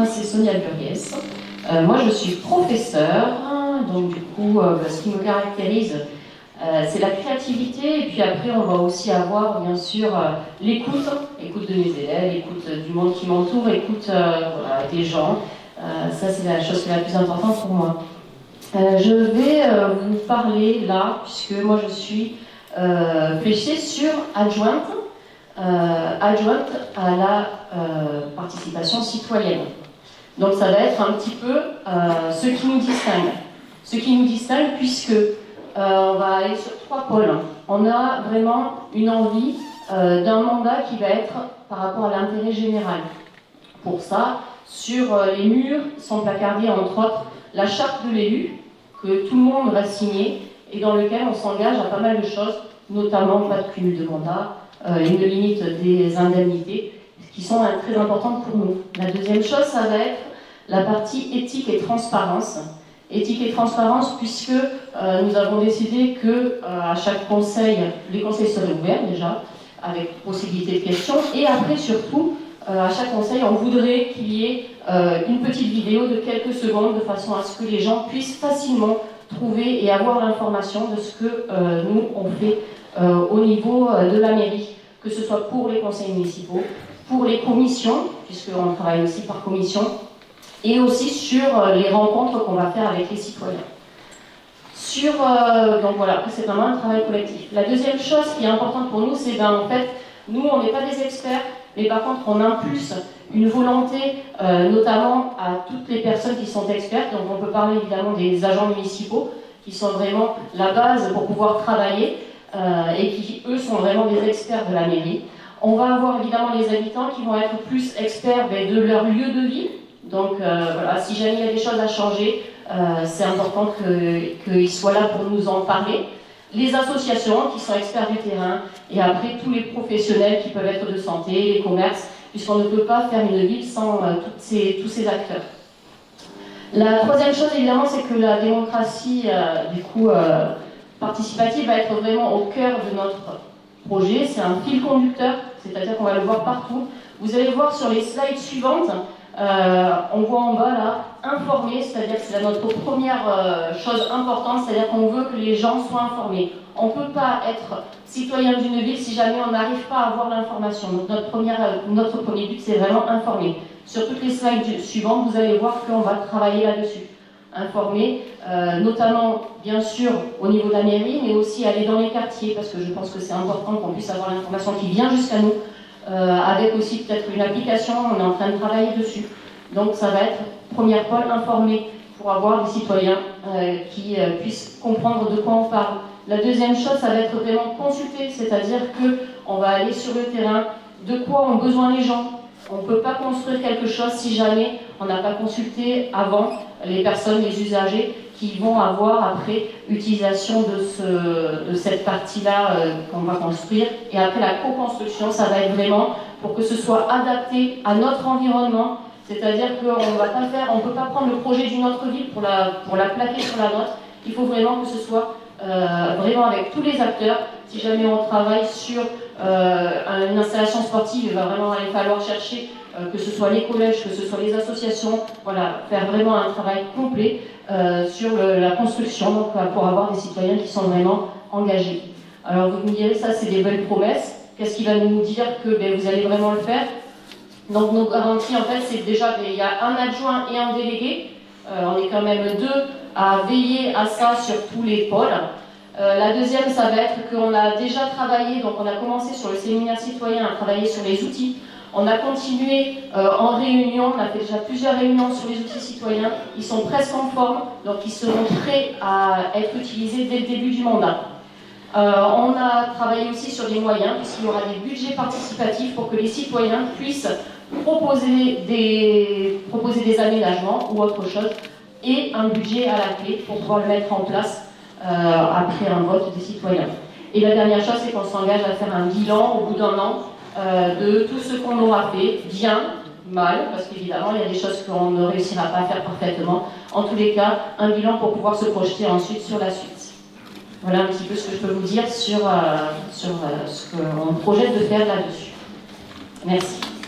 moi c'est Sonia Burguès. Moi je suis professeure, donc du coup ce qui me caractérise c'est la créativité, et puis après on va aussi avoir bien sûr l'écoute de mes élèves, l'écoute du monde qui m'entoure, écoute voilà, des gens. Ça c'est la chose qui est la plus importante pour moi. Je vais vous parler là, puisque moi je suis fléchée sur adjointe à la participation citoyenne. Donc ça va être un petit peu ce qui nous distingue. Ce qui nous distingue puisque on va aller sur 3 pôles. On a vraiment une envie d'un mandat qui va être par rapport à l'intérêt général. Pour ça, sur les murs sont placardés entre autres la charte de l'élu, que tout le monde va signer et dans lequel on s'engage à pas mal de choses, notamment pas de cumul de mandat, une limite des indemnités, qui sont très importantes pour nous. La deuxième chose, ça va être la partie éthique et transparence. Éthique et transparence, puisque nous avons décidé que à chaque conseil, les conseils seraient ouverts déjà, avec possibilité de questions, et après surtout, à chaque conseil, on voudrait qu'il y ait une petite vidéo de quelques secondes, de façon à ce que les gens puissent facilement trouver et avoir l'information de ce que nous on fait au niveau de la mairie, que ce soit pour les conseils municipaux, pour les commissions, puisqu'on travaille aussi par commission, et aussi sur les rencontres qu'on va faire avec les citoyens. Donc voilà, c'est vraiment un travail collectif. La deuxième chose qui est importante pour nous, c'est en fait, nous on n'est pas des experts, mais par contre on impulse une volonté, notamment à toutes les personnes qui sont expertes. Donc on peut parler évidemment des agents municipaux, qui sont vraiment la base pour pouvoir travailler, et qui eux sont vraiment des experts de la mairie. On va avoir évidemment les habitants qui vont être plus experts de leur lieu de vie. Donc voilà, si jamais il y a des choses à changer, c'est important qu'ils soient là pour nous en parler. Les associations qui sont experts du terrain, et après tous les professionnels qui peuvent être de santé, les commerces, puisqu'on ne peut pas faire une ville sans tous ces acteurs. La troisième chose évidemment, c'est que la démocratie participative va être vraiment au cœur de notre projet. C'est un fil conducteur, c'est-à-dire qu'on va le voir partout. Vous allez voir sur les slides suivantes, on voit en bas là, informer, c'est-à-dire que c'est notre première chose importante, c'est-à-dire qu'on veut que les gens soient informés. On ne peut pas être citoyen d'une ville si jamais on n'arrive pas à avoir l'information. Donc notre premier but, c'est vraiment informer. Sur toutes les slides suivantes, vous allez voir qu'on va travailler là-dessus. Informer, notamment bien sûr au niveau de la mairie, mais aussi aller dans les quartiers, parce que je pense que c'est important qu'on puisse avoir l'information qui vient jusqu'à nous. Avec aussi peut-être une application, on est en train de travailler dessus. Donc ça va être, première pôle, informer pour avoir des citoyens qui puissent comprendre de quoi on parle. La deuxième chose, ça va être vraiment consulter, c'est-à-dire qu'on va aller sur le terrain, de quoi ont besoin les gens. On ne peut pas construire quelque chose si jamais on n'a pas consulté avant les personnes, les usagers, qui vont avoir après utilisation de cette partie-là qu'on va construire. Et après la co-construction, ça va être vraiment pour que ce soit adapté à notre environnement, c'est-à-dire qu'on ne peut pas prendre le projet d'une autre ville pour la plaquer sur la nôtre. Il faut vraiment que ce soit vraiment avec tous les acteurs. Si jamais on travaille sur une installation sportive, il va vraiment aller falloir chercher que ce soit les collèges, que ce soit les associations, voilà, faire vraiment un travail complet sur la construction, donc pour avoir des citoyens qui sont vraiment engagés. Alors vous me direz, ça c'est des belles promesses, qu'est-ce qui va nous dire que vous allez vraiment le faire? Donc nos garanties, en fait, c'est déjà, il y a un adjoint et un délégué, on est quand même 2 à veiller à ça sur tous les pôles. La deuxième, ça va être qu'on a déjà travaillé, donc on a commencé sur le séminaire citoyen à travailler sur les outils. On a continué en réunion, on a fait déjà plusieurs réunions sur les outils citoyens. Ils sont presque en forme, donc ils seront prêts à être utilisés dès le début du mandat. On a travaillé aussi sur les moyens, puisqu'il y aura des budgets participatifs pour que les citoyens puissent proposer des aménagements ou autre chose, et un budget à la clé pour pouvoir le mettre en place après un vote des citoyens. Et la dernière chose, c'est qu'on s'engage à faire un bilan au bout d'un an de tout ce qu'on aura fait, bien, mal, parce qu'évidemment, il y a des choses qu'on ne réussira pas à faire parfaitement. En tous les cas, un bilan pour pouvoir se projeter ensuite sur la suite. Voilà un petit peu ce que je peux vous dire sur ce qu'on projette de faire là-dessus. Merci.